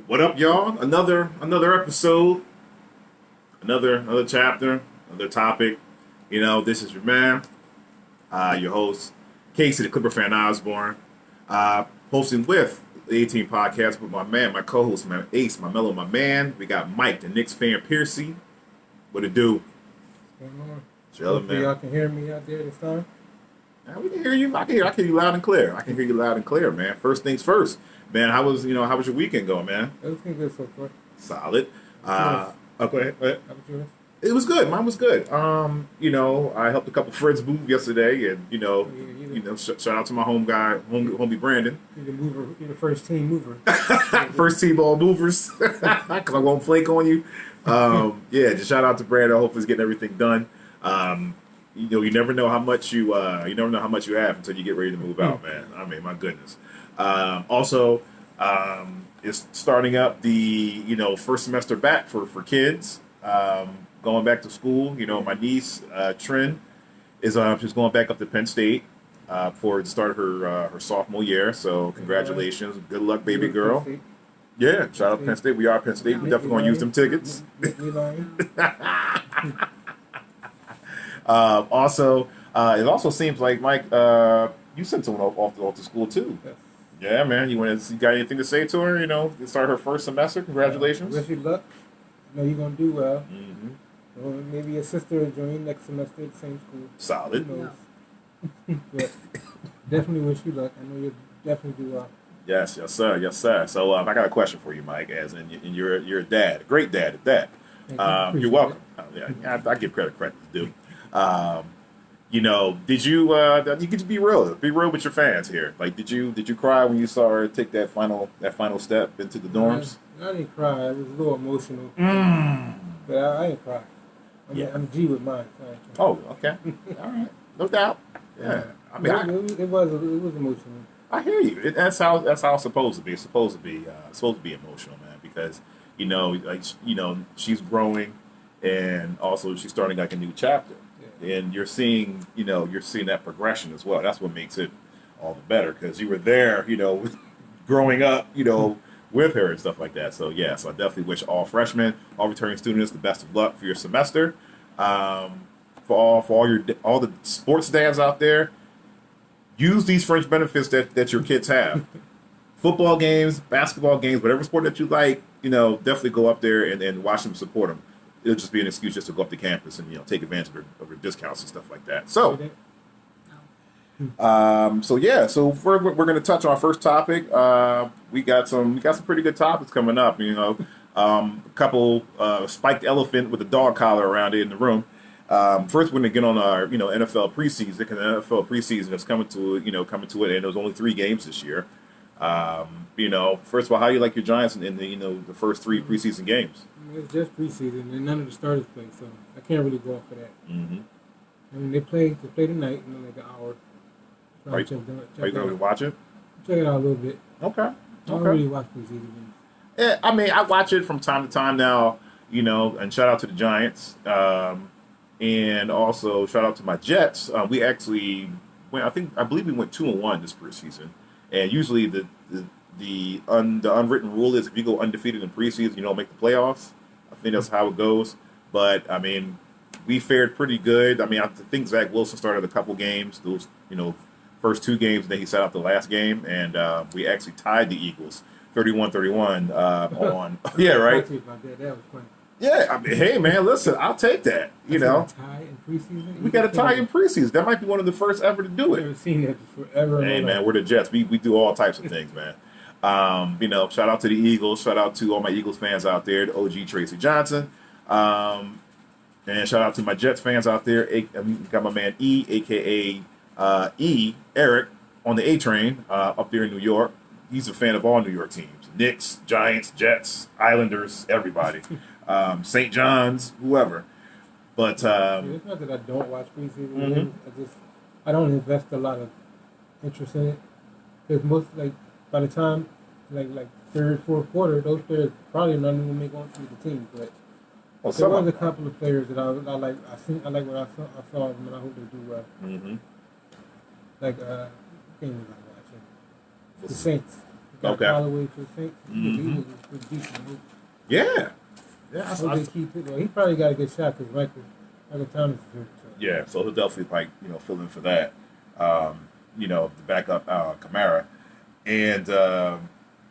What up, y'all? Another episode, another chapter, another topic. This is your man, your host, Casey, the Clipper fan Osborne, hosting with the 18 podcast with my man, my co-host, my ace, my mellow, my man. We got Mike, the Knicks fan, Piercy. What it do? What's going on? Chilling, Hopefully man. y'all can hear me out there this time. Man, we can hear you. I can hear you loud and clear. I can hear you loud and clear, man. First things first, man. How was your weekend going, man? Everything good so far. Solid. Yes. Go ahead. Go ahead. How about yours? It was good. Mine was good. I helped a couple friends move yesterday, and shout out to my homie Brandon, You're the mover. You're the first team mover. first team ball movers, because I won't flake on you. Just shout out to Brandon. I hope he's getting everything done. You never know how much you have until you get ready to move out, man. I mean, my goodness. It's starting up the first semester back for kids. Going back to school. My niece Trin is she's going back up to Penn State for the start of her sophomore year. So congratulations, good luck, baby girl. Yeah, shout out to Penn State. We are Penn State. We definitely gonna use them tickets. It also seems like Mike, you sent someone off to school too. Yes. Yeah, man. You got anything to say to her? To start her first semester. Congratulations. Wish you luck. I know you're gonna do well. Mm-hmm. Or maybe your sister will join next semester at the same school. Solid. Who knows? But definitely wish you luck. I know you'll definitely do well. Yes, sir. So I got a question for you, Mike. As in, you're a dad, a great dad at that. You're welcome. I give credit is due. Did you get to be real? Be real with your fans here. Like, did you cry when you saw her take that final step into the dorms? I didn't cry. I was a little emotional, Mm. but I didn't cry. I'm G with mine. Oh, okay. All right, no doubt. Yeah, I mean, it was emotional. I hear you. That's how it's supposed to be. It's supposed to be emotional, man. Because she's growing, and also she's starting like a new chapter, and you're seeing that progression as well. That's what makes it all the better because you were there, growing up, with her and stuff like that. So yes, I definitely wish all freshmen, all returning students, the best of luck for your semester. For all the sports dads out there. Use these fringe benefits that your kids have. Football games, basketball games, whatever sport that you like, definitely go up there and watch them, support them. It'll just be an excuse just to go up to campus and take advantage of their discounts and stuff like that. So, so we're going to touch on our first topic. We got some pretty good topics coming up. A couple spiked elephant with a dog collar around it in the room. First, we're going to get on our NFL preseason. The NFL preseason is coming to it, and there was only 3 games this year. First of all, how you like your Giants in the first 3 preseason games? It's just preseason, and none of the starters play, so I can't really go off for that. Mm-hmm. I mean, they play tonight, like an hour. So Are you going to watch it? Check it out a little bit. Okay. I don't really watch preseason games. Yeah, I mean, I watch it from time to time now. And shout out to the Giants. And also shout out to my Jets. We actually went. I believe we went 2-1 this preseason. And usually the unwritten rule is if you go undefeated in preseason, you don't make the playoffs. I think that's how it goes. But I mean, we fared pretty good. I mean, I think Zach Wilson started a couple games. Those first 2 games, and then he sat out the last game, and we actually tied the Eagles 31-31 on. Yeah, right. That was funny. Yeah, I mean, hey man, listen, I'll take that. Tie in preseason. We got a tie in preseason. That might be one of the first ever to do I've it. never seen that forever. Hey man, we're the Jets. We do all types of things, man. Shout out to the Eagles. Shout out to all my Eagles fans out there. The OG Tracy Johnson, and shout out to my Jets fans out there. Got my man E, aka Eric, on the A train up there in New York. He's a fan of all New York teams: Knicks, Giants, Jets, Islanders, everybody. St. John's, whoever. But it's not that I don't watch preseason. Mm-hmm. I don't invest a lot of interest in it because most by the time like third, fourth quarter, those players probably not even make on to the team. But there was a couple of players that I like. I like what I saw of them, and I hope they do well. Mm-hmm. Like, who was I watching? The Saints. Got Okay. Callaway for the Saints. Mhm. He was pretty decent. Yeah. Yeah. I hope they keep it. Well, he probably got a good shot because Michael Thomas is hurt. So. Yeah, so he'll definitely fill in for that. The backup Kamara, and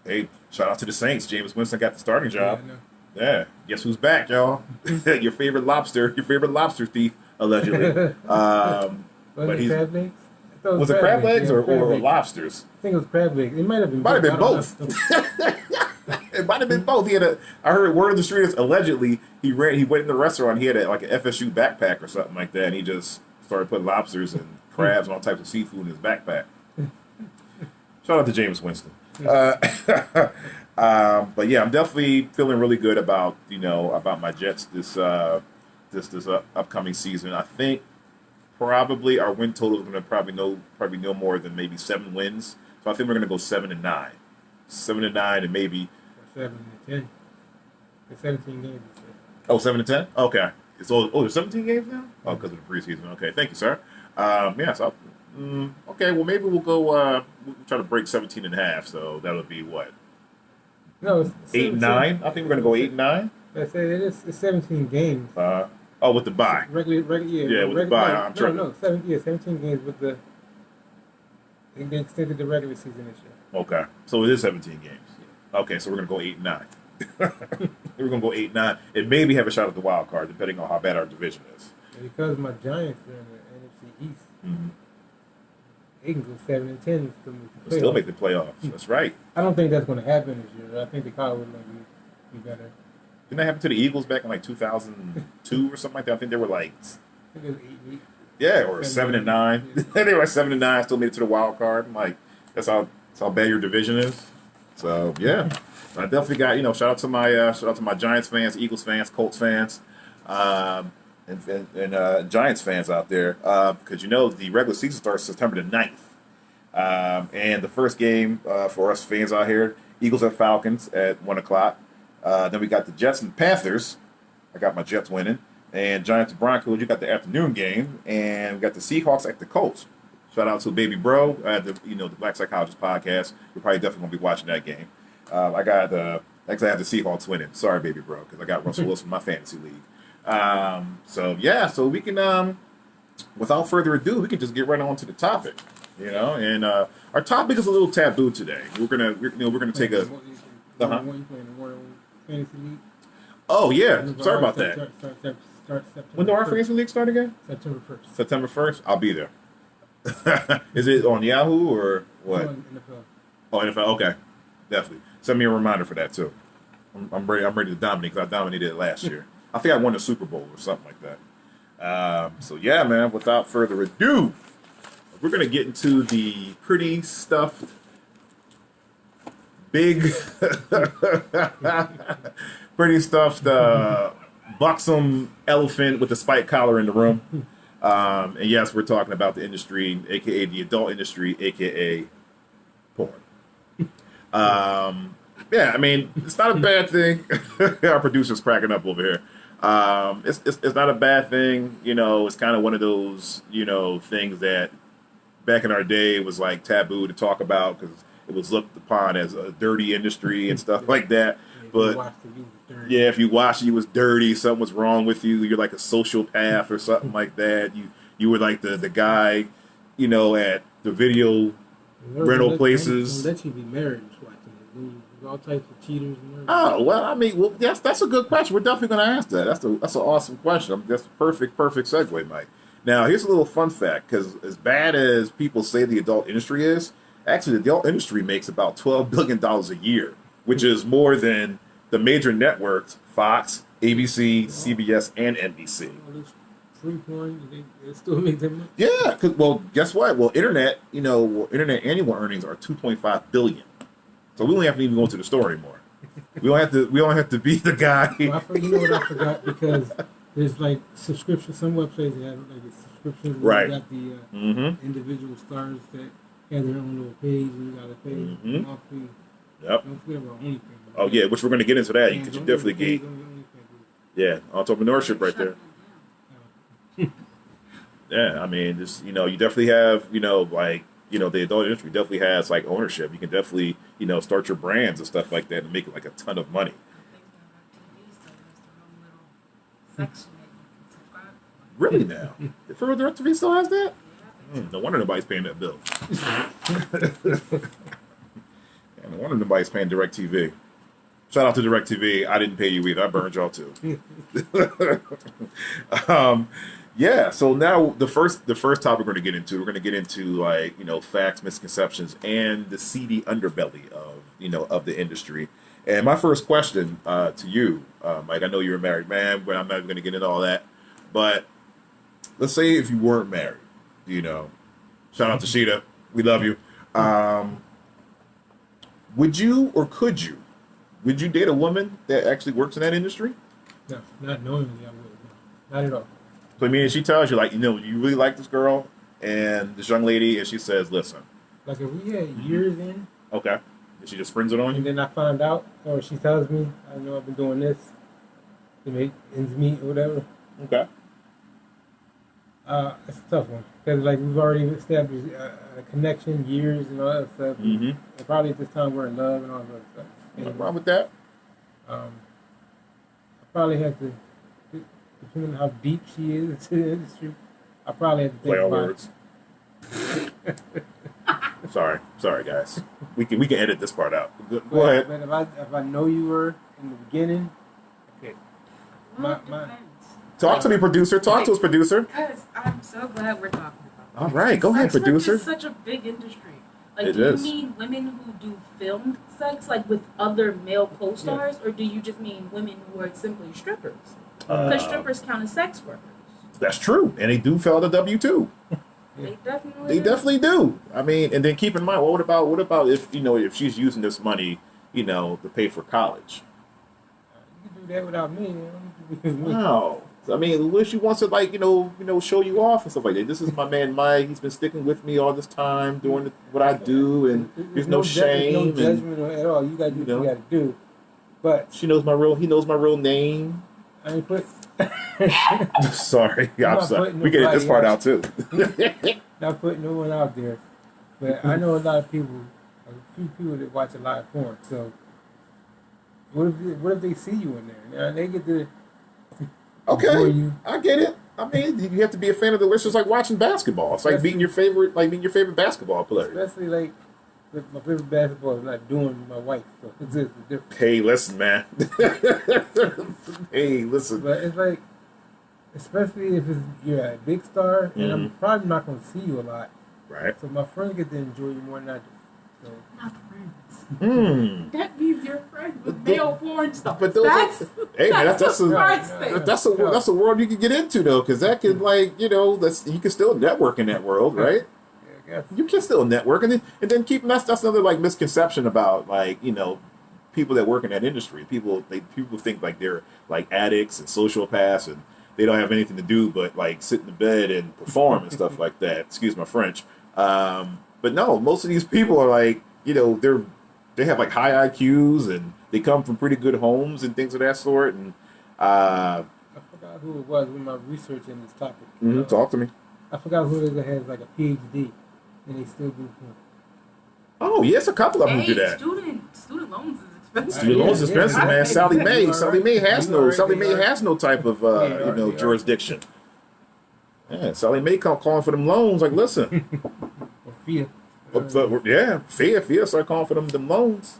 hey, shout out to the Saints. James Winston got the starting job. Yeah, I know. Yeah, guess who's back, y'all? your favorite lobster thief, allegedly. But he's crab legs? was it crab legs or legs. lobsters? I think it was crab legs. It might have been. Might have been I don't both. know. It might have been both. I heard word of the street is allegedly he went in the restaurant. He had like an FSU backpack or something like that, and he just started putting lobsters and crabs and all types of seafood in his backpack. Shout out to James Winston. But yeah, I'm definitely feeling really good about my Jets this upcoming season. I think probably our win total is going to probably no more than maybe 7 wins. So I think we're going to go 7-9. 7-9 and maybe 7-10. It's 17 games. Oh, 7-10? Okay. There's 17 games now? Oh, because of the preseason. Okay, thank you, sir. Okay, well, maybe we'll go, we'll try to break 17 and a half, so that'll be what? No, it's 8-9? I think we're going to go 8-9. I say it's 17 games. With the bye. Yeah, with the bye. No, 17 games with the. They extended the regular season this year. Okay, so it is 17 games. Yeah. Okay, so we're going to go 8-9. We're going to go 8-9 and maybe have a shot at the wild card, depending on how bad our division is. And because my Giants are in the NFC East, mm-hmm. they can go 7-10 and still make the playoffs. That's right. I don't think that's going to happen this year. I think the Cowboys might be better. Didn't that happen to the Eagles back in like 2002 or something like that? I think they were like, I think it was 8-8. Yeah, or 7-9. Yeah. They were 7-9, still made it to the wild card. I'm like, that's how bad your division is. So yeah, I definitely got shout out to my Giants fans, Eagles fans, Colts fans, and Giants fans out there because the regular season starts September the 9th, and the first game for us fans out here, Eagles at Falcons at 1:00. Then we got the Jets and Panthers. I got my Jets winning. And Giants and Broncos, you got the afternoon game. And we got the Seahawks at the Colts. Shout out to Baby Bro, the Black Psychologist podcast. You're probably definitely going to be watching that game. I have the Seahawks winning. Sorry, Baby Bro, because I got Russell Wilson in my fantasy league. So we can, without further ado, we can just get right on to the topic. And our topic is a little taboo today. We're gonna take a. Fantasy league. Oh yeah, sorry about that. When do our fantasy league start again? September 1st. September 1st? I'll be there. Is it on Yahoo or what? On NFL. Oh, NFL. Okay, definitely. Send me a reminder for that too. I'm ready. I'm ready to dominate because I dominated it last year. I think I won the Super Bowl or something like that. So yeah, man. Without further ado, we're gonna get into the pretty stuffed, big, pretty stuffed, buxom elephant with the spike collar in the room. And yes, we're talking about the industry, aka the adult industry, aka porn. Yeah, I mean, it's not a bad thing. Our producer's cracking up over here. It's not a bad thing. It's kind of one of those, things that back in our day was like taboo to talk about because it was looked upon as a dirty industry and stuff like that. But yeah, if you watched it, you was dirty. Something was wrong with you. You're like a sociopath or something like that. You were like the guy, at the video rental places. Let you be married watching it. All types of cheaters and everything. Oh well, I mean, that's a good question. We're definitely going to ask that. That's an awesome question. That's a perfect segue, Mike. Now here's a little fun fact because as bad as people say the adult industry is, actually the adult industry makes about $12 billion a year, which is more than the major networks: Fox, ABC, CBS, and NBC. Free porn, they still make them money. Yeah, guess what? Well, internet annual earnings are $2.5 billion. So we don't have to even go into the store anymore. We don't have to be the guy. Well, you know what I forgot because there's like subscriptions. Some websites have like a subscription. Where Right. You got the individual stars that have their own little page, and you got to pay monthly. Yep. Don't forget about OnlyFans. Oh yeah, which we're going to get into that because you definitely get. Yeah, entrepreneurship right there. Yeah, I mean, just you definitely have the adult industry definitely has like ownership. You can definitely start your brands and stuff like that and make like a ton of money. Really now? The DirecTV still has that? No wonder nobody's paying that bill. Yeah, no wonder nobody's paying DirecTV. Shout out to DirecTV. I didn't pay you either. I burned y'all too. Yeah. So now the first topic we're going to get into like facts, misconceptions, and the seedy underbelly of the industry. And my first question to you, Mike, I know you're a married man, but I'm not even going to get into all that. But let's say if you weren't married, shout out to Sheeta, we love you. Would you or could you? Would you date a woman that actually works in that industry? No, not knowingly I would. Not at all. So I mean, if she tells you like, you really like this girl and this young lady, and she says, listen. Like if we had years in. Okay. And she just springs it on you? And then I find out, or she tells me, I know I've been doing this to make ends meet or whatever. Okay. It's a tough one. Because like we've already established a connection, years and all that stuff. Mm-hmm. And probably at this time we're in love and all that stuff. Nothing wrong with that. I probably have to, depending on how deep she is into the industry, I probably have to think Play our about words. Sorry, guys. We can edit this part out. Go ahead. But if I know you were in the beginning, okay. Talk to me, producer. Talk to us, producer. Because I'm so glad we're talking about this. All right, go ahead, Sex producer. work is such a big industry. Like, It do is. you mean women who do filmed sex, like with other male co-stars, or do you just mean women who are simply strippers? Because strippers count as sex workers. That's true, and they do fill the W-2. They definitely. They definitely do. I mean, and then keep in mind, what about if if she's using this money, to pay for college? You can do that without me. Because Wow. I mean, what if she wants to show you off and stuff like that? This is my man Mike. He's been sticking with me all this time, doing what I do, and there's no shame. No judgment at all. You got to do what you got to do. But he knows my real name. I ain't put. Sorry, I'm sorry. We can edit this part out too. Not putting no one out there, but I know a lot of people, a few people that watch a lot of porn. So, what if they see you in there? Now they get to. Okay, I get it. I mean, you have to be a fan of the. It's just like watching basketball. It's like beating your favorite basketball player. Especially like my favorite basketball is not doing my wife. So it's just a different. Hey, listen, man. Hey, listen. But it's like, especially if you're a big star, and I'm probably not going to see you a lot. Right. So my friends get to enjoy you more than I do. So. Not friends. Hmm. That means you're friends with male porn stars. But that's a world you can get into though, because that could you can still network in that world, right? Yeah, you can still network, and then keep that's another misconception about people that work in that industry. People think like they're like addicts and sociopaths, and they don't have anything to do but sit in the bed and perform and stuff like that. Excuse my French. But no, most of these people are they have high IQs and they come from pretty good homes and things of that sort. And I forgot who it was with my research in this topic. Talk to me. I forgot who it is that has a PhD and they still do porn. Oh yes, a couple of them do that. Student loans is expensive. Student loans is expensive, man. Sally Mae has no type of jurisdiction. Yeah, Sally Mae calling for them loans. Like, listen. Or FIA. FIA start calling for them loans.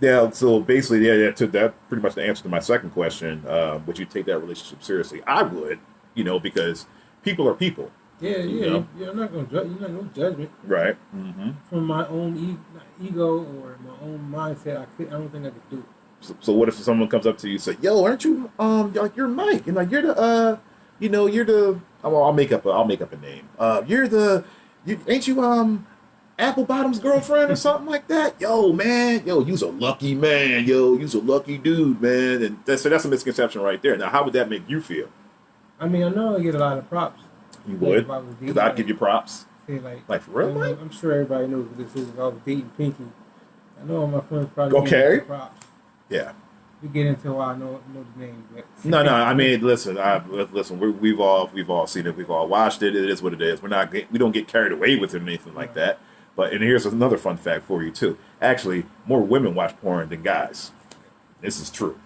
Yeah, so basically, that pretty much the answer to my second question. Would you take that relationship seriously? I would, because people are people. Yeah, I'm not gonna judge. You're not no judgment. Right. Mm-hmm. From my own ego or my own mindset, I don't think I could do it. So what if someone comes up to you and say, "Yo, aren't you you're Mike, and you're the you're the I'll make up a name. Ain't you Apple Bottom's girlfriend or something like that? Yo, man, you's a lucky man. You's a lucky dude, man." And that's a misconception right there. Now, how would that make you feel? I mean, I know I get a lot of props. You would? Because I'd give you props. Say like for real, Mike? I'm sure everybody knows what this is. If I was dating Pinky, I know all my friends probably okay. Give me props. Yeah. We get into why I know the name. But. No. I mean, listen. We've all seen it. We've all watched it. It is what it is. We don't get carried away with it or anything like that. But and here's another fun fact for you too. Actually, more women watch porn than guys. This is true.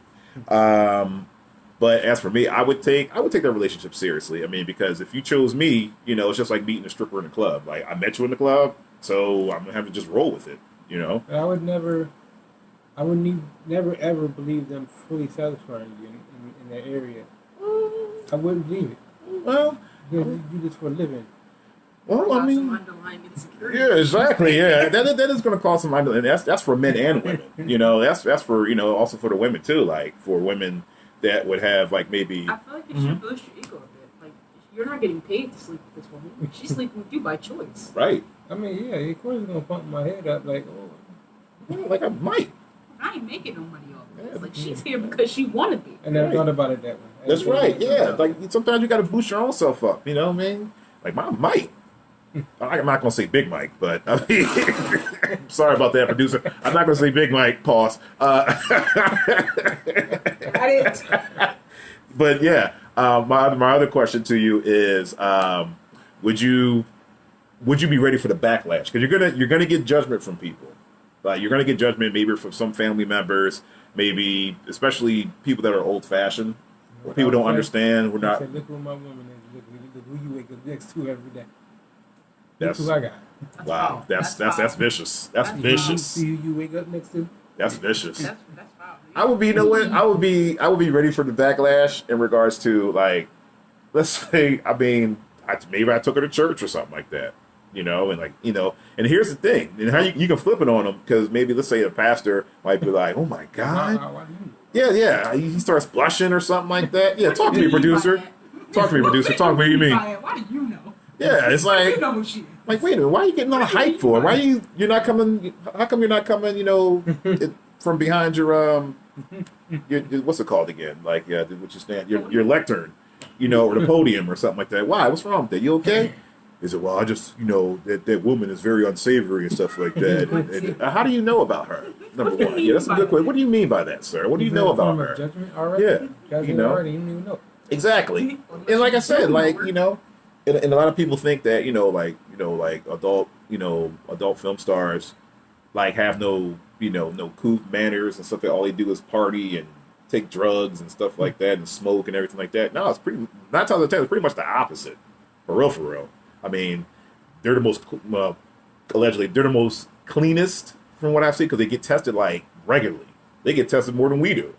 But as for me, I would take that relationship seriously. I mean, because if you chose me, it's just like meeting a stripper in a club. Like I met you in the club, so I'm gonna have to just roll with it. I would never ever believe them fully satisfying you in that area. I wouldn't believe it. Well, Because you do this for a living. well, I mean, some underlying insecurity. yeah, exactly. Yeah, that is going to cause some, and that's for men and women. That's for also for the women too. Like for women that would have like maybe. I feel like it should boost your ego a bit. Like you're not getting paid to sleep with this woman. She's sleeping with you by choice. Right. I mean, yeah, of course it's gonna pump my head up like, oh. Like I might. I ain't making no money off of this. Like she's here because she want to be. I never thought about it that way. That's right. Yeah. Like sometimes you got to boost your own self up. You know what I mean? Like mine might. I'm not gonna say Big Mike, but I mean, sorry about that, producer. I'm not gonna say Big Mike. Pause. Got it. But yeah, my other question to you is, would you be ready for the backlash? Because you're gonna get judgment from people. Like you're gonna get judgment maybe from some family members, maybe especially people that are old fashioned. People don't understand. We're not. Look who my woman is. Look who you wake up next to every day. That's who I got. wow. That's vicious. That's vicious. See who you wake up next to. That's vicious. That's foul. I would be, you know what? I would be ready for the backlash in regards to like, let's say, I mean, maybe I took her to church or something like that, and like, and here's the thing, and how you can flip it on them because maybe let's say a pastor might be like, oh my God, yeah, he starts blushing or something like that. Yeah, talk to me, producer. Talk to me, producer. Talk to me. What do you mean? Why do you know? Yeah, it's like, You know who she is. like, wait a minute, why are you getting all hyped for? Why you're not coming? How come you're not coming? From behind your what's it called again? Like what you stand your lectern, or the podium or something like that. Why? What's wrong with that? You okay? Is it, well, I just that woman is very unsavory and stuff like that. And how do you know about her? Number one, yeah, that's a good question. What do you mean by that, sir? What do you know about her? Judgment already. Yeah, Judgment already. You don't even know. Exactly. And like I said, like and a lot of people think that like adult film stars like have no couth manners and stuff. That all they do is party and take drugs and stuff like that and smoke and everything like that. No, it's pretty 9 times out of 10 it's pretty much the opposite. For real. I mean, they're the most allegedly they're the most cleanest from what I've seen because they get tested like regularly. They get tested more than we do.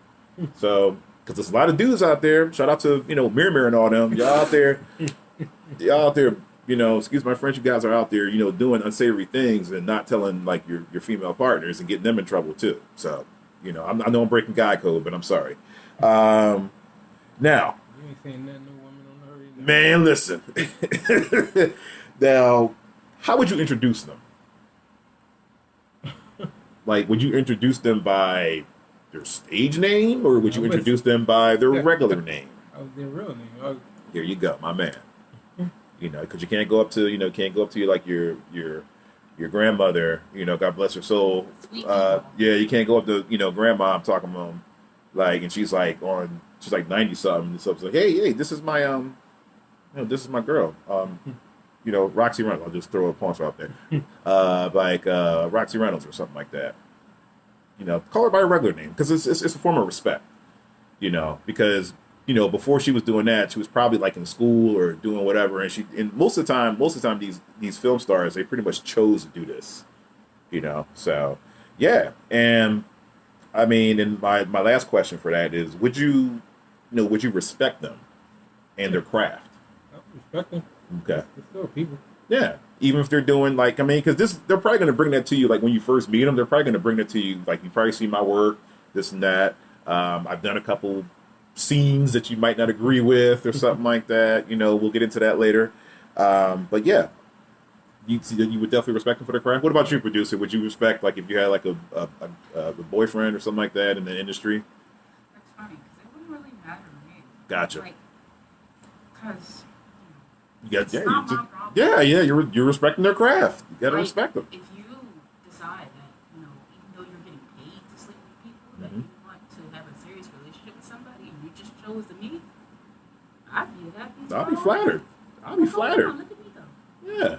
So because there's a lot of dudes out there. Shout out to Mirror and all them. Y'all out there. Excuse my French, you guys are out there, doing unsavory things and not telling like your female partners and getting them in trouble too. So, I know I'm breaking guy code, but I'm sorry. Now, You ain't saying nothing no woman on her either. man, listen. Now, how would you introduce them? Like, would you introduce them by their stage name, or would you introduce them by their regular name? Their real name. Here you go, my man. Because you can't go up to like your grandmother, God bless her soul. You can't go up to grandma. I'm talking about like, and she's like 90 something. So it's like, hey, this is my this is my girl. Roxy Reynolds. I'll just throw a punch out there, like Roxy Reynolds or something like that. Call her by her regular name because it's a form of respect. Because before she was doing that, she was probably like in school or doing whatever, and most of the time these film stars, they pretty much chose to do this. So yeah, and I mean, and my last question for that is, would you respect them and their craft? I respect them. Okay. They're still people. Yeah, even if they're doing like, I mean, because they're probably going to bring that to you like when you first meet them. They're probably going to bring that to you like, you probably see my work, this and that. I've done a couple scenes that you might not agree with or something like that. We'll get into that later. But yeah, you would definitely respect them for their craft. What about you, producer? Would you respect like if you had like a boyfriend or something like that in the industry? That's funny because it wouldn't really matter to me. Gotcha. Like, because It's not my problem. Yeah. You're respecting their craft. You gotta respect them. If you decide that even though you're getting paid to sleep with people, that you want to have a serious relationship with somebody, and you just chose to meet, I'd be happy. I'll be flattered. Look at me though. Yeah.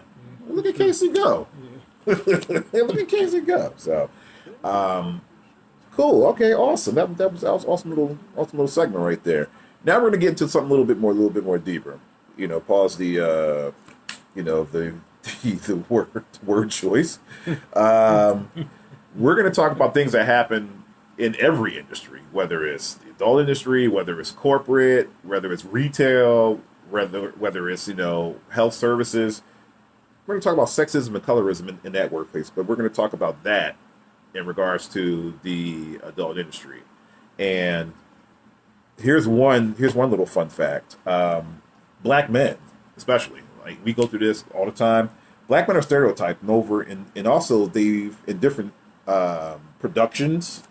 Look at Casey go. Yeah. Look at Casey go. So, um, cool. Okay, awesome. That was awesome little segment right there. Now we're gonna get into something a little bit more deeper. Pause the the word choice. Um, we're gonna talk about things that happen in every industry, whether it's the adult industry, whether it's corporate, whether it's retail, whether it's health services. We're going to talk about sexism and colorism in that workplace, but we're going to talk about that in regards to the adult industry. And here's one little fun fact. Black men, especially, like we go through this all the time. Black men are stereotyped and also they've in different productions.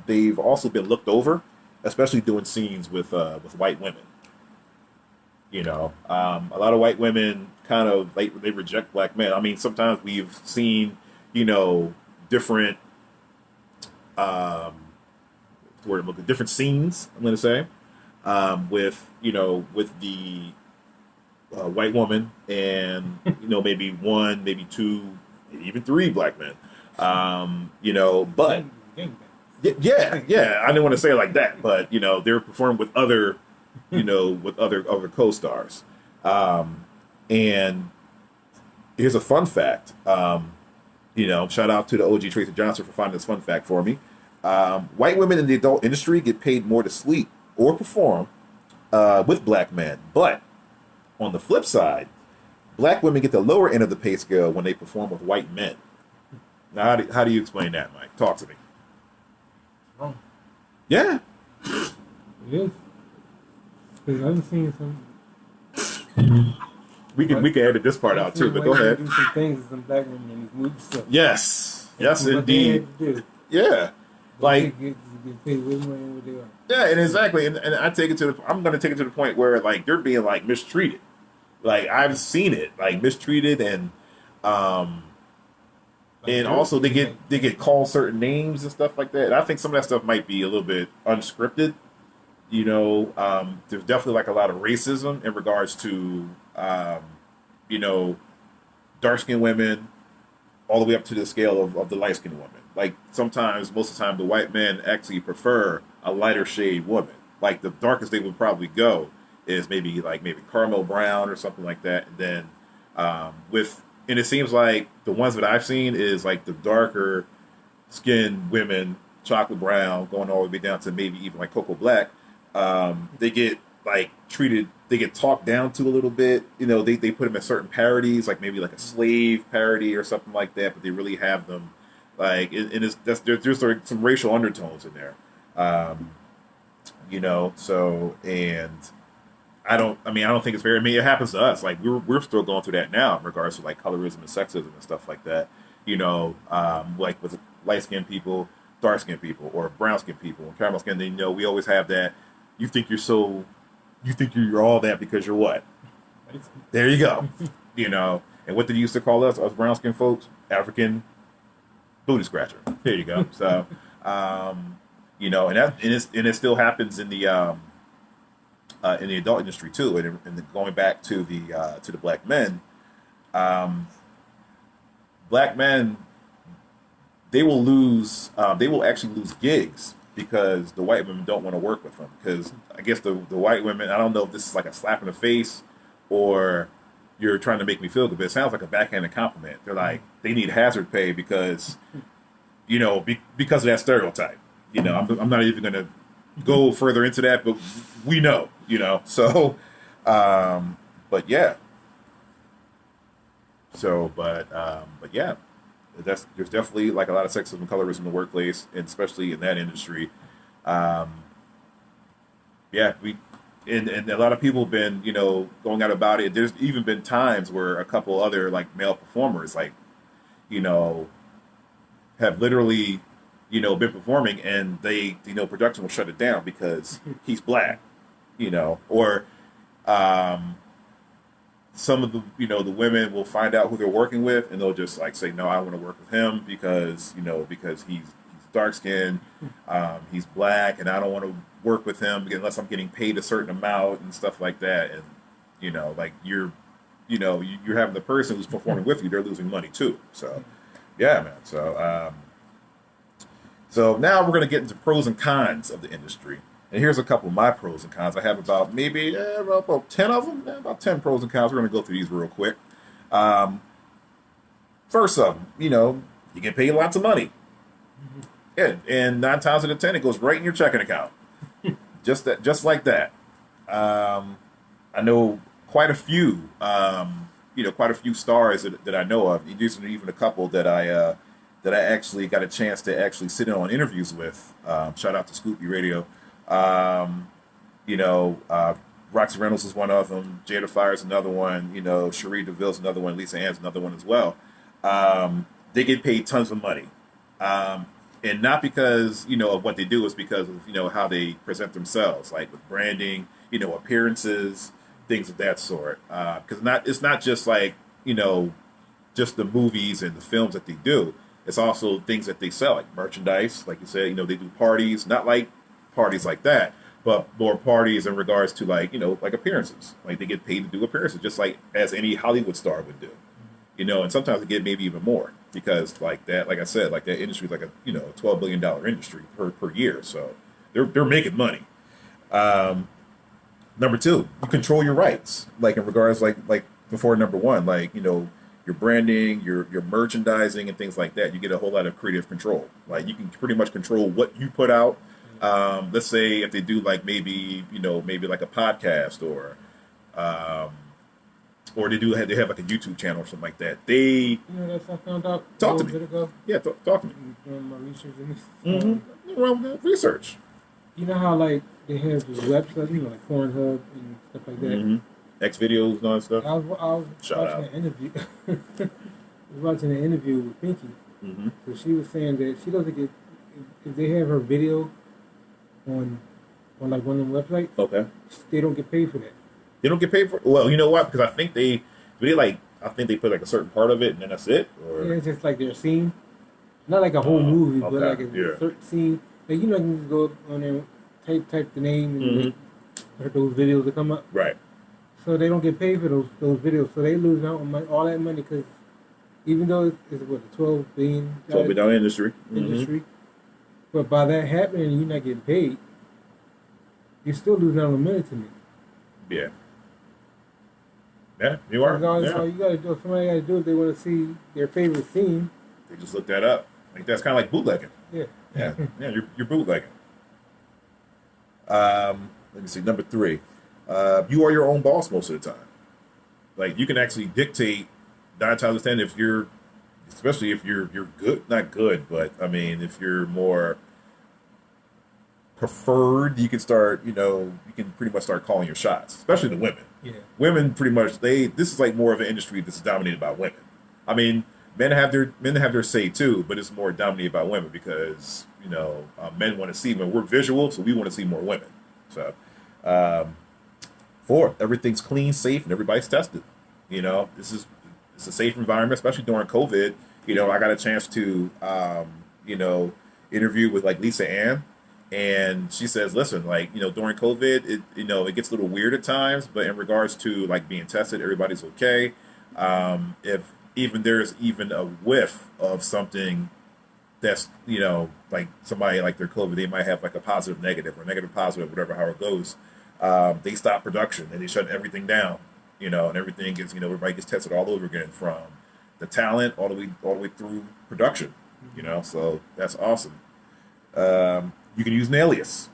They've also been looked over, especially doing scenes with white women. A lot of white women kind of they reject black men. I mean, sometimes we've seen, different different scenes. I'm going to say with the white woman and maybe one, maybe two, maybe even three black men. But yeah, I didn't want to say it like that, but they're performing with other with other co-stars. And here's a fun fact. Shout out to the OG Tracy Johnson for finding this fun fact for me. White women in the adult industry get paid more to sleep or perform with black men. But on the flip side, black women get the lower end of the pay scale when they perform with white men. Now, how do you explain that, Mike? Talk to me. Wrong. Yeah. It is. Because I'm seeing some. We can edit this part out too, but go ahead. Do some things with some black women in these movies. So Yes, indeed. Yeah, like get paid way more than what they are. yeah, and exactly, and I'm going to take it to the point where like they're being like mistreated. Like I've seen it, like mistreated, and also they get called certain names and stuff like that. And I think some of that stuff might be a little bit unscripted. There's definitely like a lot of racism in regards to dark skinned women all the way up to the scale of the light skinned woman. Like sometimes, most of the time, the white men actually prefer a lighter shade woman. Like the darkest they would probably go is maybe caramel brown or something like that. And then and it seems like the ones that I've seen is like the darker skinned women, chocolate brown, going all the way down to maybe even like cocoa black. They get treated, they get talked down to a little bit. They put them in certain parodies, like maybe like a slave parody or something like that, but they really have them there's some racial undertones in there. So, and I don't think it's fair. I mean, it happens to us. Like we're still going through that now in regards to like colorism and sexism and stuff like that. Like with light skinned people, dark skinned people, or brown skinned people, and caramel skin. Then we always have that. You think you're all that because you're what? There you go. And what did you used to call us brown skinned folks? African booty scratcher. There you go. So, and it still happens in the adult industry too. And going back to the black men, they will actually lose gigs because the white women don't want to work with them. Because I guess the white women, I don't know if this is like a slap in the face or you're trying to make me feel good, but it sounds like a backhanded compliment. They're like, they need hazard pay because, because of that stereotype. I'm not even going to go further into that, but we know, so, but yeah. So, but yeah. There's definitely like a lot of sexism and colorism in the workplace, and especially in that industry. And a lot of people have been, going out about it. There's even been times where a couple other like male performers, have literally, been performing, and they, production will shut it down because he's black, or some of the the women will find out who they're working with, and they'll just like say, no, I want to work with him because he's dark skinned, he's black, and I don't want to work with him unless I'm getting paid a certain amount and stuff like that. And you're having the person who's performing with you, they're losing money too. So Yeah, man. So now we're going to get into pros and cons of the industry. And here's a couple of my pros and cons. I have about maybe about 10 of them, about 10 pros and cons. We're going to go through these real quick. Um, First of them, you get paid lots of money. Yeah, and 9 times out of 10, it goes right in your checking account. Just like that. I know quite a few, quite a few stars that I know of. There's even a couple that I actually got a chance to actually sit in on interviews with. Shout out to Scoopy Radio. You know, Roxy Reynolds is one of them. Jada Fire's another one. Cherie DeVille's another one. Lisa Ann's another one as well. They get paid tons of money. And not because, of what they do, it's because of, how they present themselves, like with branding, appearances, things of that sort. Because it's not just like, just the movies and the films that they do. It's also things that they sell, like merchandise, like you said, they do parties, not like parties like that, but more parties in regards to like, like appearances. Like they get paid to do appearances, just like as any Hollywood star would do. And sometimes they get maybe even more because like that, like I said, like that industry is like a $12 billion industry per year. So they're making money. Number two, you control your rights, like in regards like before number one, like your branding, your merchandising and things like that. You get a whole lot of creative control. Like you can pretty much control what you put out. Let's say if they do like maybe like a podcast or they have like a YouTube channel or something like that. That's I found out talk a to little me. bit ago. Yeah, talk to me. Doing my research in this. Mm-hmm. Wrong with that research. You know how like they have the websites, like Pornhub and stuff like that. Mm-hmm. X videos and all that stuff. I was watching an interview. I was watching an interview with Pinky. Mm-hmm. So she was saying that she doesn't get if they have her video on like one of them websites. Okay. They don't get paid for that. They don't get paid for it? Well, you know what? Because I think they put like a certain part of it and then that's it. Or Yeah, it's just like their scene. Not like a whole movie, but like a certain scene. Like you can go on there, type the name and those videos that come up. Right. So they don't get paid for those videos. So they lose out on all that money because even though it's what a $12 billion industry. But by that happening, and you're not getting paid, you're still losing out on money to me. Yeah. Yeah, you are. All you gotta do, somebody gotta do if they want to see their favorite scene. They just look that up. Like that's kind of like bootlegging. Yeah. Yeah, you're bootlegging. Let me see. Number 3, you are your own boss most of the time. Like you can actually dictate 9 times out of 10 especially if you're good, not good, but I mean if you're more preferred, you can start. You can pretty much start calling your shots, especially the women. Yeah. Women pretty much this is like more of an industry that's dominated by women. I mean, men have their say too, but it's more dominated by women because men want to see when we're visual, so we want to see more women. So, 4, everything's clean, safe, and everybody's tested. It's a safe environment, especially during COVID. I got a chance to interview with like Lisa Ann. And she says, listen, like, during COVID, it gets a little weird at times, but in regards to like being tested, everybody's okay. If even there's even a whiff of something that's, like somebody like their COVID, they might have like a positive, negative or negative, positive, whatever, how it goes. They stop production and they shut everything down, and everything gets, everybody gets tested all over again from the talent all the way through production, so that's awesome. You can use an alias.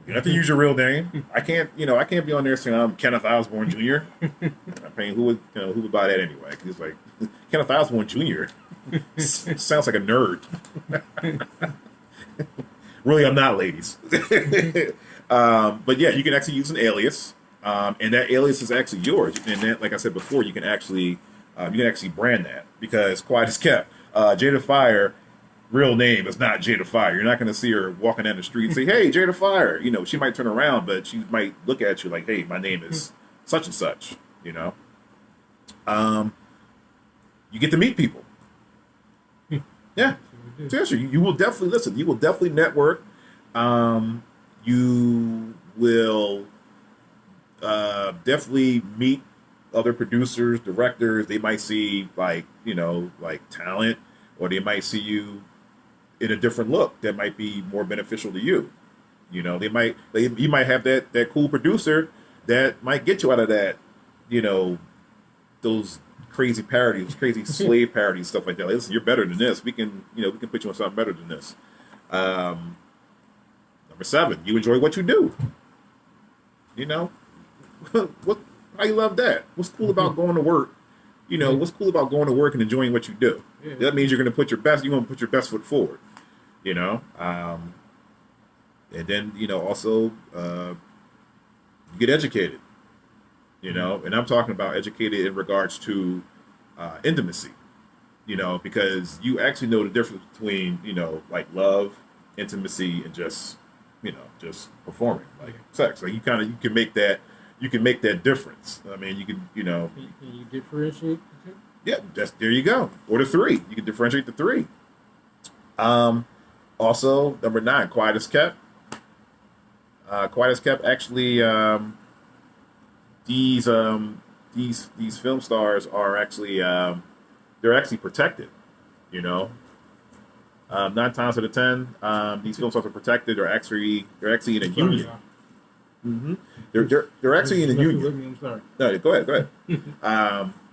You don't have to use your real name. I can't be on there saying I'm Kenneth Osborne Jr. I mean, who would buy that anyway? 'Cause it's like Kenneth Osborne Jr. Sounds like a nerd. Really, I'm not, ladies. But yeah, you can actually use an alias, and that alias is actually yours. And that, like I said before, you can actually brand that because quiet as kept. Jada Fire. Real name is not Jada Fire. You're not going to see her walking down the street and say, hey, Jada Fire. She might turn around, but she might look at you like, hey, my name is such and such, You get to meet people. Yeah. Seriously, you will definitely listen. You will definitely network. You will definitely meet other producers, directors. They might see like talent or they might see you in a different look that might be more beneficial to you. You know, you might have that cool producer that might get you out of that, you know, those crazy parodies, crazy slave parodies, stuff like that. Like, listen, you're better than this. We can put you on something better than this. Number 7, you enjoy what you do. You know, how you love that? What's cool about going to work? You know, what's cool about going to work and enjoying what you do? Yeah. That means you're going to put your best. You want to put your best foot forward. You know, and then also you get educated. You know, and I'm talking about educated in regards to intimacy. You know, because you actually know the difference between like love, intimacy, and just performing like sex. Like you can make that difference. I mean, you can Can you differentiate the two? yeah, there you go. Or the 3. You can differentiate the 3. Also, number 9, quiet as kept. Quiet as kept. Actually, these film stars are actually they're actually protected. You know, 9 times out of 10, these film stars are protected. They're actually in a union. Mm-hmm. They're actually in a union. I'm sorry. No, go ahead.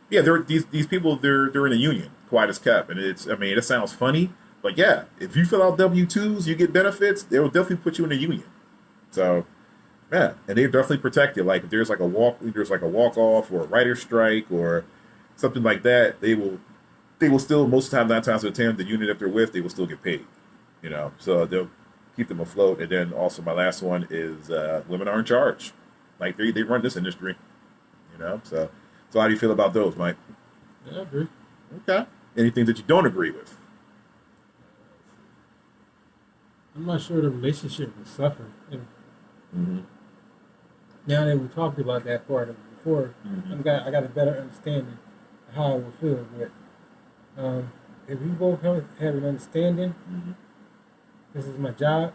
Yeah, these people they're in a union, quiet as kept, and it sounds funny, but yeah, if you fill out W-2s, you get benefits. They will definitely put you in a union. So, yeah, and they're definitely protected. Like if there's like a walk off or a writer's strike or something like that, they will still most of the time 9 times out of 10 the union that they're with they will still get paid. You know, so they'll keep them afloat. And then also my last one is women are in charge. Like they run this industry. You know, so how do you feel about those, Mike? Yeah, I agree. Okay. Anything that you don't agree with? I'm not sure the relationship will suffer. Mm-hmm. Now that we talked about that part of it before, Mm-hmm. I got a better understanding of how I would feel. But if we both have an understanding, Mm-hmm. this is my job.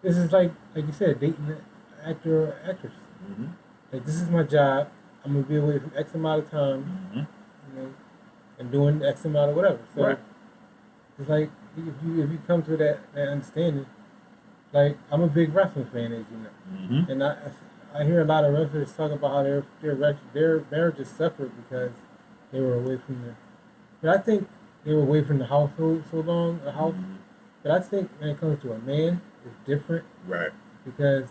This is like you said, dating an actor or actress. Mm-hmm. Like this is my job. I'm gonna be away from X amount of time, Mm-hmm. and doing X amount of whatever. So Right. it's like if you come to that understanding, like I'm a big wrestling fan, as you know, Mm-hmm. and I hear a lot of wrestlers talk about how their marriages suffered because they were away from but I think they were away from the household so long, But I think when it comes to a man, it's different Right. because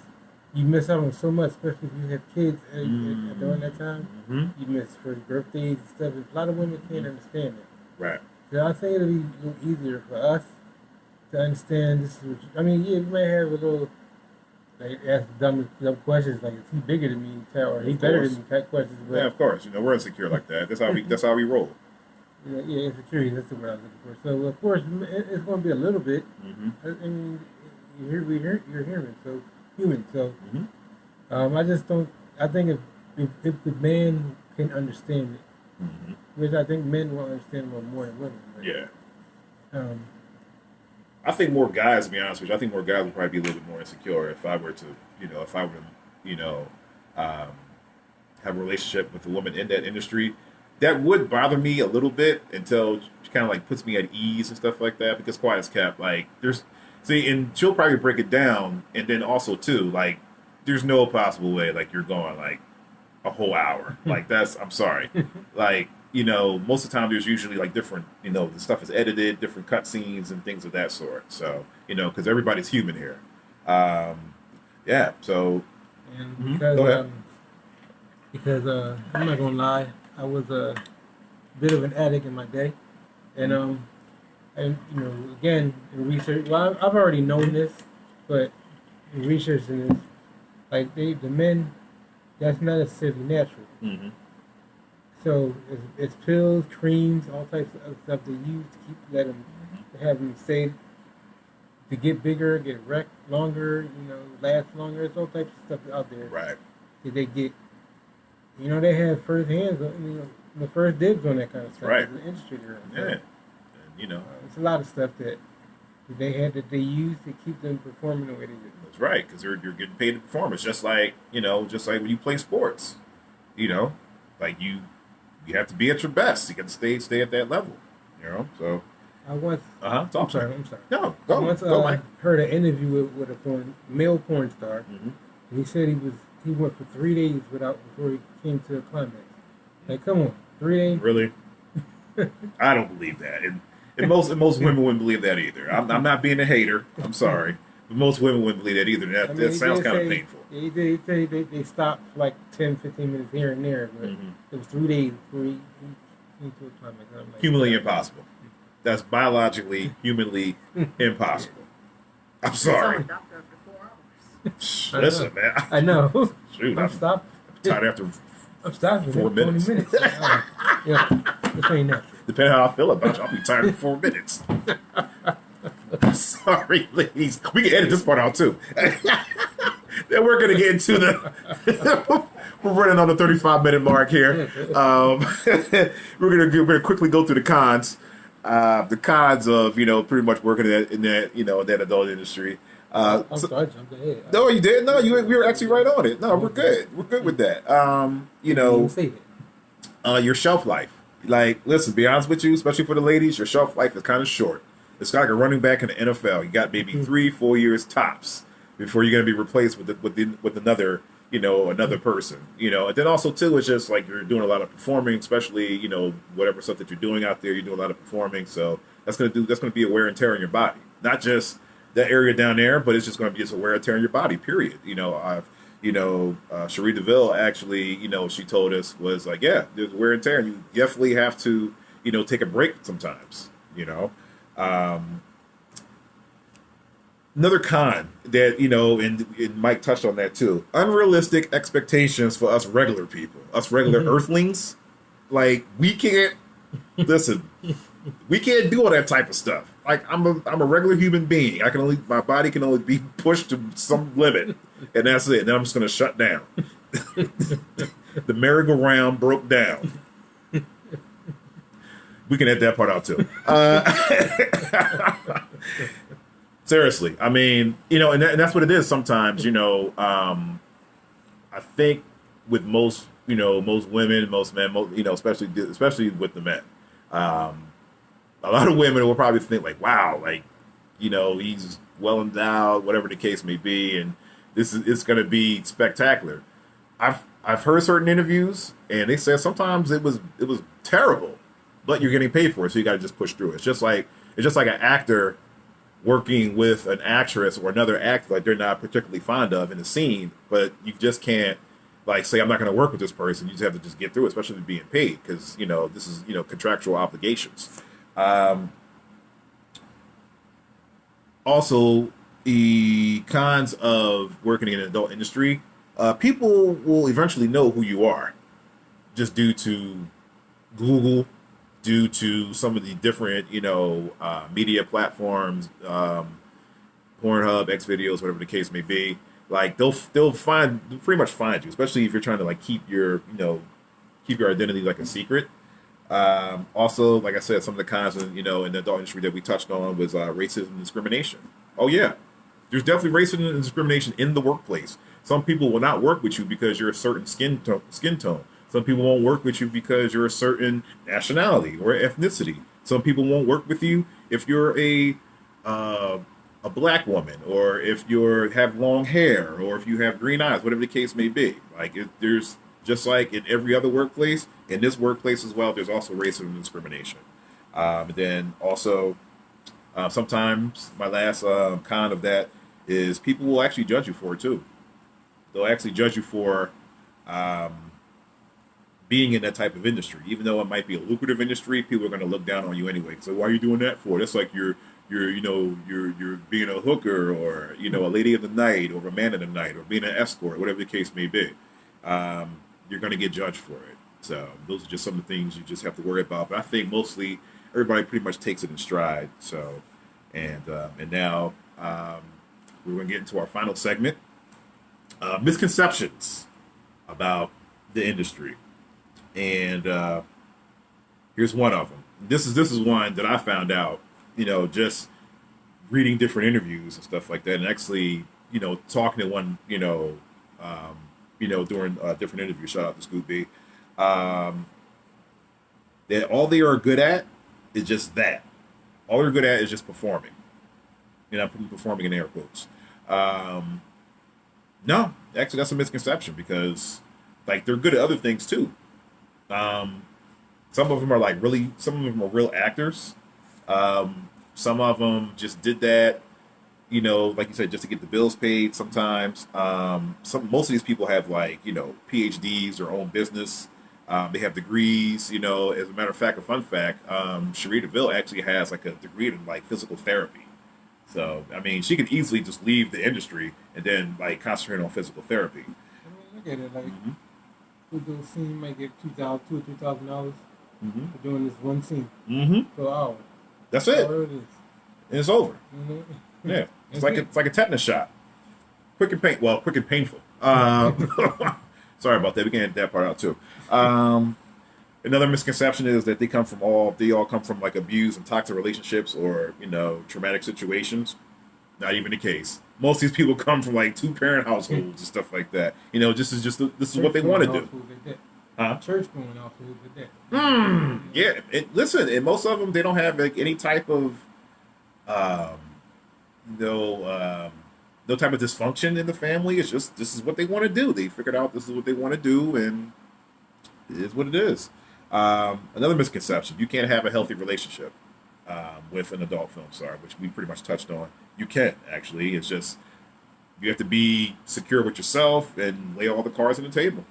you miss out on so much, especially if you have kids during that time. Mm-hmm. You miss for birthdays and stuff. A lot of women can't understand it. Right. So I think it'll be a little easier for us to understand this. I mean, yeah, we may have a little, like, ask dumb questions, like, is he bigger than me, or he Of better course. than me, type questions. But, Yeah, of course. We're insecure like that. That's how we roll. yeah, insecurity, that's the word I was looking for. So, of course, it's going to be a little bit. Mm-hmm. I mean, you're human, so human. So, Mm-hmm. I just don't. I think if the man can understand it, Mm-hmm. which I think men will understand more than women. But, Yeah. Um, I think more guys, to be honest with you, I think more guys would probably be a little bit more insecure if I were to, have a relationship with a woman in that industry. That would bother me a little bit until she kind of like puts me at ease and stuff like that. Because quiet as kept, like and she'll probably break it down, and then also too, like there's no possible way like you're going like a whole hour. Like I'm sorry, like. Most of the time there's usually like different, the stuff is edited, different cut scenes and things of that sort. So, because everybody's human here. Yeah. So. and Go ahead. because I'm not gonna lie, I was a bit of an addict in my day, and again in research. Well, I've already known this, but in researching this, like the men, that's not necessarily natural. Mm-hmm. So it's pills, creams, all types of stuff they use to have them stay, to get bigger, get wrecked longer, last longer. There's all types of stuff out there. Right. That they get, they have first hands, the first dibs on that kind of stuff. Right. The industry they're in. So, Yeah. And, it's a lot of stuff that they use to keep them performing the way they do. That's right, because you're getting paid to perform. It's just like when you play sports, like you have to be at your best. You got to stay at that level, So I once. I'm sorry. I'm sorry. No, I go, once go, Mike. heard an interview with a male porn star, Mm-hmm. and he said he went for 3 days before he came to a climax. Like, come on, 3 days? Really? I don't believe that, and most women wouldn't believe that either. I'm not being a hater. I'm sorry, but most women wouldn't believe that either. That sounds kind of painful. Yeah, he said they stopped for like 10, 15 minutes here and there, but it was 3 days before he came to a climax. Like, Humanly impossible. That's biologically, humanly impossible. I'm sorry. Doctor after 4 hours. Listen, man. I know. Shoot, I'm stopped. tired after I'm stopping 4 minutes. 20 minutes. Yeah, this ain't natural. Depending how I feel about you, I'll be tired in 4 minutes. I'm sorry, ladies. We can edit this part out too. Then we're gonna get into the. We're running on the 35-minute mark here. We're gonna quickly go through the cons. The cons of pretty much working in that adult industry. I'm sorry, I jumped ahead. No, you didn't. No, we were actually right on it. No, we're good. We're good with that. Your shelf life. Like, listen, be honest with you, especially for the ladies, your shelf life is kind of short. It's like a running back in the NFL. You got maybe 3-4 years tops before you're going to be replaced with another person. And then also too, it's just like you're doing a lot of performing, especially whatever stuff that you're doing out there. You're doing a lot of performing, so that's going to be a wear and tear on your body. Not just that area down there, but it's just going to be just a wear and tear on your body. Period. Cherie DeVille actually, she told us was like, yeah, there's wear and tear, and you definitely have to, take a break sometimes. Another con that, and Mike touched on that too, unrealistic expectations for us regular people, us regular earthlings. Like, we can't, listen, we can't do all that type of stuff. Like, I'm a regular human being. My body can only be pushed to some limit, and that's it. Then I'm just going to shut down. The merry-go-round broke down. We can edit that part out too. Seriously, I mean, and that's what it is sometimes. I think with most women, most men, especially with the men, a lot of women will probably think like, wow, like, he's well endowed, whatever the case may be, and it's going to be spectacular. I've heard certain interviews, and they said sometimes it was terrible, but you're getting paid for it, so you got to just push through. It's just like an actor working with an actress or another actor that they're not particularly fond of in a scene, but you just can't like say, I'm not going to work with this person. You just have to just get through it, especially being paid, because this is contractual obligations. Also, the cons of working in an adult industry, people will eventually know who you are just due to Google, due to some of the different, media platforms, Pornhub, Xvideos, whatever the case may be. Like, they'll pretty much find you, especially if you're trying to like keep your identity like a secret. Also, like I said, some of the cons in the adult industry that we touched on was racism and discrimination. Oh yeah, there's definitely racism and discrimination in the workplace. Some people will not work with you because you're a certain skin tone. Some people won't work with you because you're a certain nationality or ethnicity. Some people won't work with you if you're a black woman, or if you have long hair, or if you have green eyes, whatever the case may be. Like, there's just like in every other workplace, in this workplace as well, there's also racism and discrimination. Then also, sometimes my last con of that is people will actually judge you for it too. They'll actually judge you for being in that type of industry, even though it might be a lucrative industry. People are going to look down on you anyway. So why are you doing that for? That's like you're being a hooker, or a lady of the night, or a man of the night, or being an escort, whatever the case may be. You're going to get judged for it. So those are just some of the things you just have to worry about. But I think mostly everybody pretty much takes it in stride. So, and now we're going to get into our final segment, misconceptions about the industry. And here's one of them. This is one that I found out, just reading different interviews and stuff like that, and actually, talking to one, during different interviews. Shout out to Scoop B. That all they are good at is just that. All they're good at is just performing. You know, performing in air quotes. No, actually, that's a misconception because, like, they're good at other things too. Um, some of them are like really, some of them are real actors. Some of them just did that, you know, like you said, just to get the bills paid. Sometimes, most of these people have like, you know, PhDs, their own business. They have degrees. You know, as a matter of fact, a fun fact, Sharita Deville actually has like a degree in like physical therapy. So, I mean, she could easily just leave the industry and then like concentrate on physical therapy. I mean, look at it. Like, Google scene might get $2,000 for doing this one scene per hour. That's it. However it is. And it's over. Mm-hmm. Yeah, it's like a tetanus shot. Quick and painful. Sorry about that. We can edit that part out too. Another misconception is that they all come from like abused and toxic relationships or, you know, traumatic situations. Not even the case. Most of these people come from like 2-parent households and stuff like that. You know, this is what they want to do. Huh? Church going off with that. Yeah. Listen, and most of them, they don't have like any type of no type of dysfunction in the family. It's just this is what they want to do. They figured out this is what they want to do, and it is what it is. Another misconception: you can't have a healthy relationship with an adult film star, which we pretty much touched on. You can actually. It's just you have to be secure with yourself and lay all the cards on the table.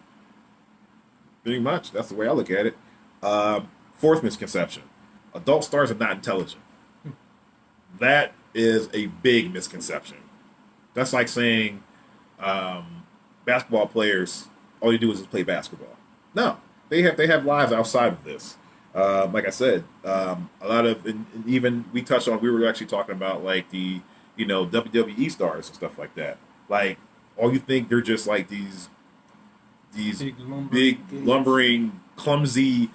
Pretty much, that's the way I look at it. Fourth misconception: adult stars are not intelligent. That is a big misconception. That's like saying basketball players, all you do is just play basketball. No, they have lives outside of this. Like I said, a lot of, and even we touched on, we were actually talking about like the, you know, WWE stars and stuff like that. Like, all you think they're just like these big lumbering, clumsy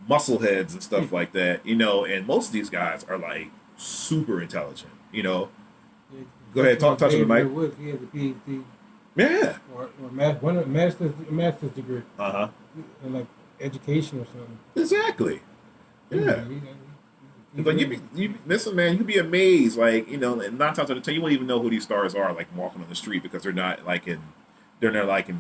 muscle heads and stuff like that, you know, and most of these guys are like super intelligent, you know. Go ahead, touch on the mic. Woods, he has a PhD. Yeah. Or master's degree. In like education or something. Exactly. Yeah. But listen, man, you'd be amazed. Like, you know, and 9 times out of 10, you won't even know who these stars are. Like walking on the street because they're not like in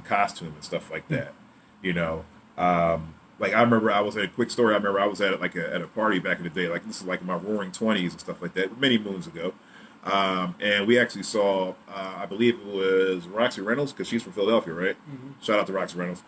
costume and stuff like that. You know, like I remember I was at a quick story. I remember I was at a party back in the day. Like this is like in my roaring 20s and stuff like that, many moons ago. And we actually saw, I believe it was Roxy Reynolds, because she's from Philadelphia, right? Shout out to Roxy Reynolds.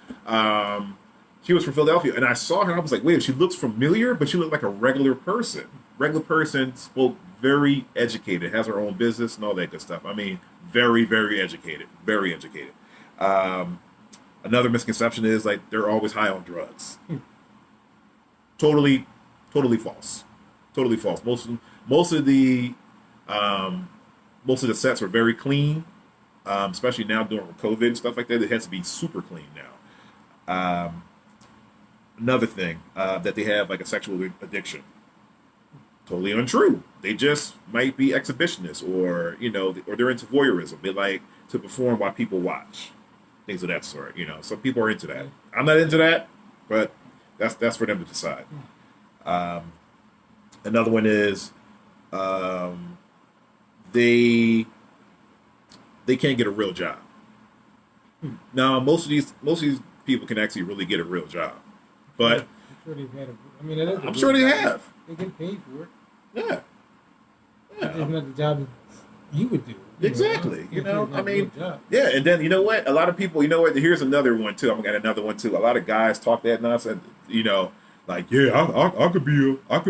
She was from Philadelphia, and I saw her, and I was like, wait, she looks familiar, but she looked like a regular person. Regular person, spoke very educated, has her own business and all that good stuff. I mean, very, very educated. Very educated. Another misconception is, like, they're always high on drugs. Totally false. Totally false. Most of the sets are very clean, especially now during COVID and stuff like that. It has to be super clean now. Another thing, that they have like a sexual addiction. Totally untrue. They just might be exhibitionists, or, you know, or they're into voyeurism. They like to perform while people watch, things of that sort. You know, some people are into that. I'm not into that, but that's for them to decide. Another one is they can't get a real job. Now, most of these people can actually really get a real job, but I'm sure they have. They get paid for it. Yeah. It's not the job you would do. Exactly. You know, I mean, yeah. And then, you know what? A lot of people, you know what? Here's another one too. I'm gonna get another one too. A lot of guys talk that nonsense. You know, like, yeah, I could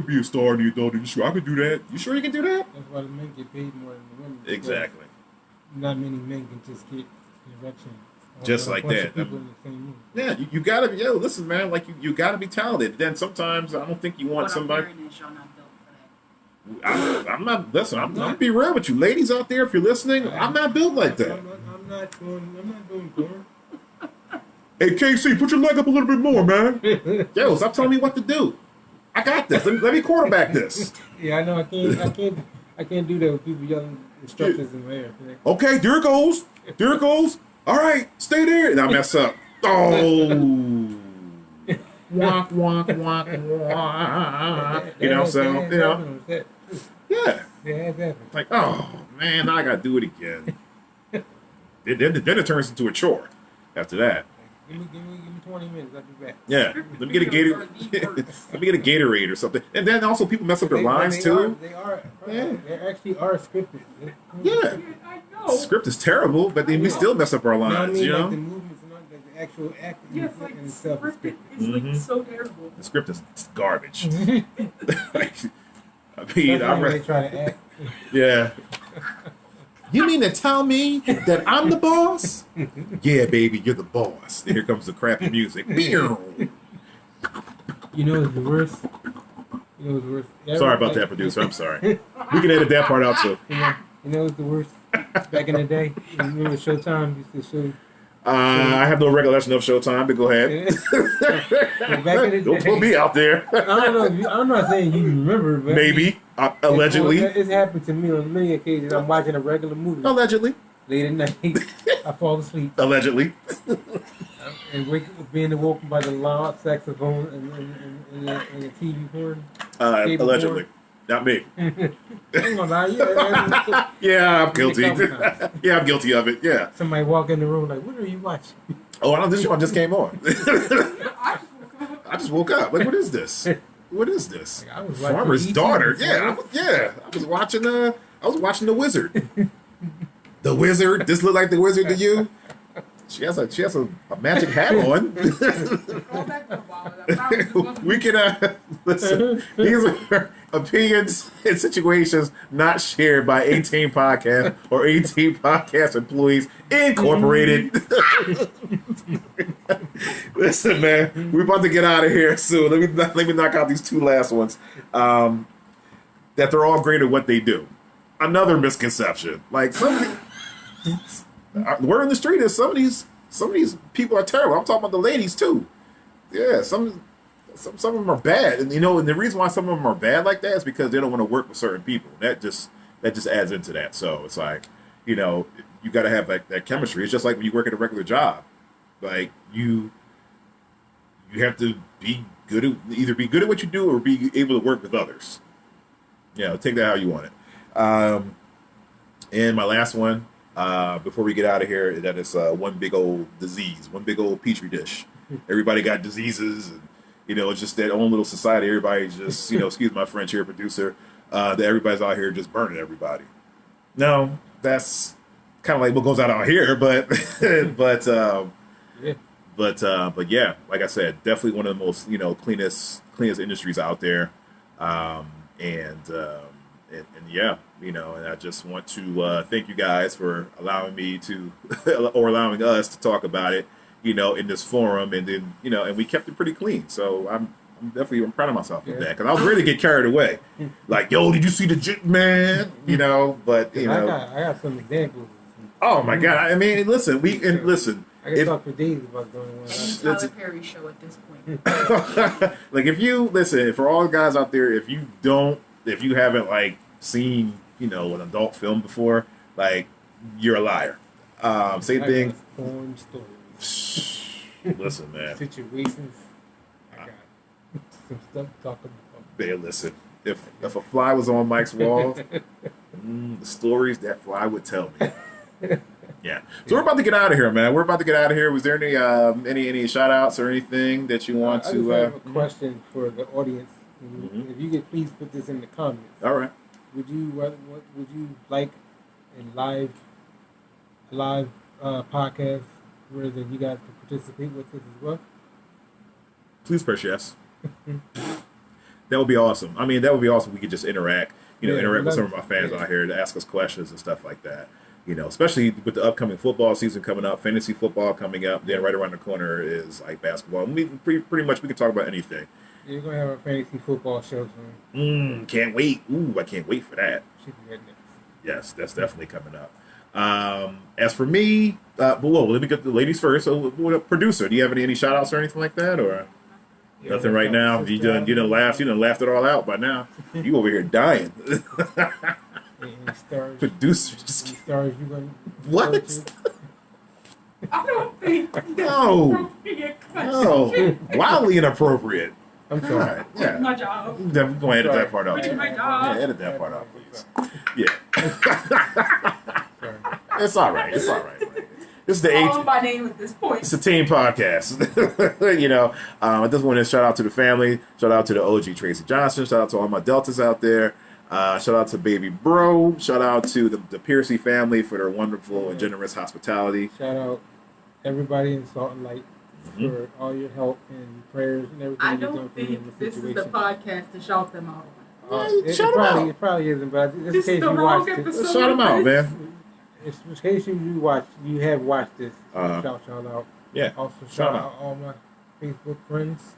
be a star in the adult industry. I could do that. You sure you can do that? That's why the men get paid more than the women. Exactly. Not many men can just get an erection. Just like that. Yeah, you gotta be. Yo, listen, man. Like you gotta be talented. Then sometimes I don't think you want somebody. I'm not. Listen, I'm not be real with you, ladies out there. If you're listening, I'm not built like that. I'm not doing porn. Hey, KC, put your leg up a little bit more, man. Yo, stop telling me what to do. I got this. Let me quarterback this. Yeah, I know. I can't do that with people yelling instructions in my ear. Okay, there it goes. There it goes. All right, stay there. And I mess up. Oh. Wonk, wonk, wonk, wonk. You know what I'm saying? You know? Yeah. Yeah, exactly. Like, oh man, now I gotta do it again. then it turns into a chore. After that. Give me 20 minutes. I'll be back. Yeah. Let me get a Gatorade or something. And then also people mess up their lines too. They actually are scripted. Yeah. I know. Script is terrible, but then we still mess up our lines, you know? Like the movements and not like the actual acting Yes, like and stuff. scripted is like so terrible. The script is garbage. I mean, They try to act. yeah. You mean to tell me that I'm the boss? Yeah, baby, you're the boss. And here comes the crappy music. You know what's the worst? Sorry about that, producer. I'm sorry. We can edit that part out too. You know what's the worst? Back in the day, you remember Showtime used to show. I have no recollection of Showtime, but go ahead. Back in the Don't day, put me out there. I don't know. I'm not saying you remember, but Maybe. Allegedly. It's happened to me on many occasions. I'm watching a regular movie Allegedly. late at night. I fall asleep Allegedly. and wake up being awoken by the loud saxophone and the TV porn. Cable Allegedly. porn. Not me. I ain't gonna lie. Yeah, I'm guilty. Yeah, I'm guilty of it. Yeah. Somebody walk in the room like, "What are you watching?" Oh, I know this one just came on. I just woke up. Like, what is this? What is this? Like, I was watching Farmer's E.T. daughter. Yeah, I was watching The Wizard. The Wizard. This look like The Wizard to you? She has a magic hat on. We can listen. These are opinions and situations not shared by 18 Podcast or 18 Podcast Employees Incorporated. Listen, man, we're about to get out of here soon. Let me knock out these two last ones. That they're all great at what they do. Another misconception. Like word in the street is some of these people are terrible. I'm talking about the ladies too. Yeah, some of them are bad, and and the reason why some of them are bad like that is because they don't want to work with certain people. That just adds into that. So it's like, you got to have that chemistry. It's just like when you work at a regular job, like you have to be good at either be good at what you do or be able to work with others. Take that how you want it. And my last one, before we get out of here, that is one big old disease, one big old petri dish. Everybody got diseases, and it's just that own little society. Everybody's just, excuse my French here, producer, that everybody's out here just burning everybody. No, that's kind of like what goes out here, but but yeah, like I said, definitely one of the most cleanest industries out there, and yeah, and I just want to thank you guys for allowing me to or allowing us to talk about it, in this forum, and then and we kept it pretty clean. So I'm definitely proud of myself for that, because I was ready to get carried away. Like, yo, did you see the man? But I got some examples. Oh my God! I mean, listen, listen. I can talk for days about going on. Tyler Perry show at this point. Like, if you listen, for all the guys out there, if you haven't like seen an adult film before, like, you're a liar. Same thing. Porn stories. Listen, man. Situations. I got some stuff to talk about. Man, listen. If a fly was on Mike's wall, the stories that fly would tell me. Yeah. So we're about to get out of here, man. Was there any shout outs or anything that you want to? I have a question for the audience. If you could please put this in the comments. All right. Would you like a live podcast where that you guys can participate with us as well? Please press yes. That would be awesome. I mean, that would be awesome. We could just interact with some of my fans out here to ask us questions and stuff like that. Especially with the upcoming football season coming up, fantasy football coming up. Then right around the corner is like basketball. And pretty much we can talk about anything. You're gonna have a fantasy football show soon. Can't wait. Ooh, I can't wait for that. Should be right next. Yes, that's definitely coming up. As for me, let me get the ladies first. So, producer, do you have any shout outs or anything like that, or nothing right now? You done laughed it all out by now. You over here dying. Any stars? Producer, Any stars you gonna? What? I don't think. No. Wildly inappropriate. I'm All sorry. right. Yeah. My job. Then we're going to edit that part out. Which is too. my job. Yeah, edit that part out, please. Yeah. Sorry. It's all right. It's all right. Man. This is the Call eighth. my name at this point. It's a team podcast. I just want to shout out to the family. Shout out to the OG Tracy Johnson. Shout out to all my Deltas out there. Shout out to Baby Bro. Shout out to the Piercy family for their wonderful and generous hospitality. Shout out everybody in Salt and Light for all your help and prayers and everything I you've done don't for me think in this this is situation. the podcast to shout them out. Shout 'em out. It probably isn't, but just in This case is the you wrong watched it, episode. Shout them out, man. it's in case you have watched this, shout out. Yeah. Also Shout shout out. out all my Facebook friends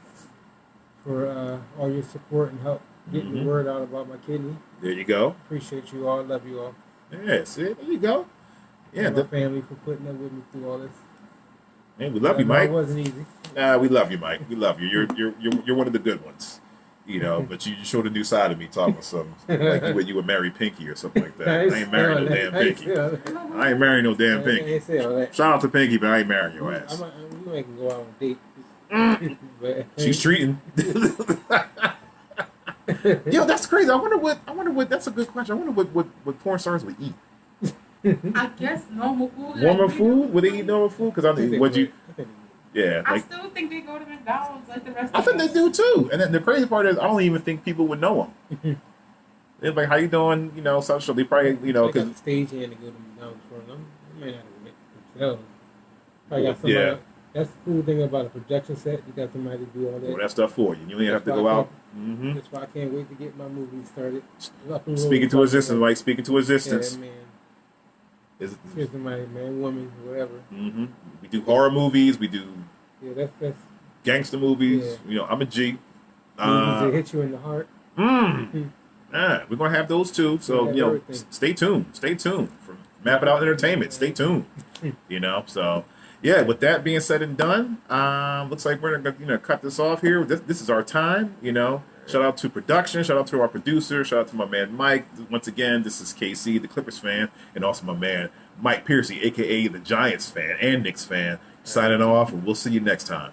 for all your support and help getting the word out about my kidney. There you go. Appreciate you all. Love you all. Yeah, see, there you go. Yeah, And my family for putting up with me through all this. man, we love you, I know Mike. It wasn't easy. We love you, Mike. We love you. You're one of the good ones. But you showed a new side of me talking about something like when you would marry Pinky or something like that. I ain't marrying no damn Pinky. I ain't marrying no damn Pinky. Shout out to Pinky, but I ain't marrying your ass. You ain't gonna go out on a date. But, She's treating. Yo, that's crazy. I wonder what. That's a good question. I wonder what porn stars would eat. I guess normal food. Normal food? Would they eat normal food? Because I think would you? Yeah, I like still think they go to McDonald's like the rest I of think us. they do too. And then the crazy part is I don't even think people would know them. It's like, how you doing? So they probably they got because the stage hand to go to McDonald's for them. They may not admit themselves. Probably got somebody. Yeah. That's the cool thing about a projection set. You got somebody to do all that. that stuff for you. You don't even have to go out. Mm-hmm. That's why I can't wait to get my movie started. Speaking to existence, Mike. Speaking to existence. Yeah, man. Is Here's somebody, man, woman, whatever. mm-hmm. We do horror movies. We do Yeah, that's gangster movies. I'm a G. movies that hit you in the heart. We're gonna have those too. So Yeah, everything. stay tuned. Stay tuned for Map It Out Entertainment. Stay tuned. So yeah. With that being said and done, looks like we're gonna cut this off here. This is our time. Shout out to production. Shout out to our producer. Shout out to my man Mike. Once again, this is KC, the Clippers fan, and also my man Mike Piercy, aka the Giants fan and Knicks fan. Signing off, and we'll see you next time.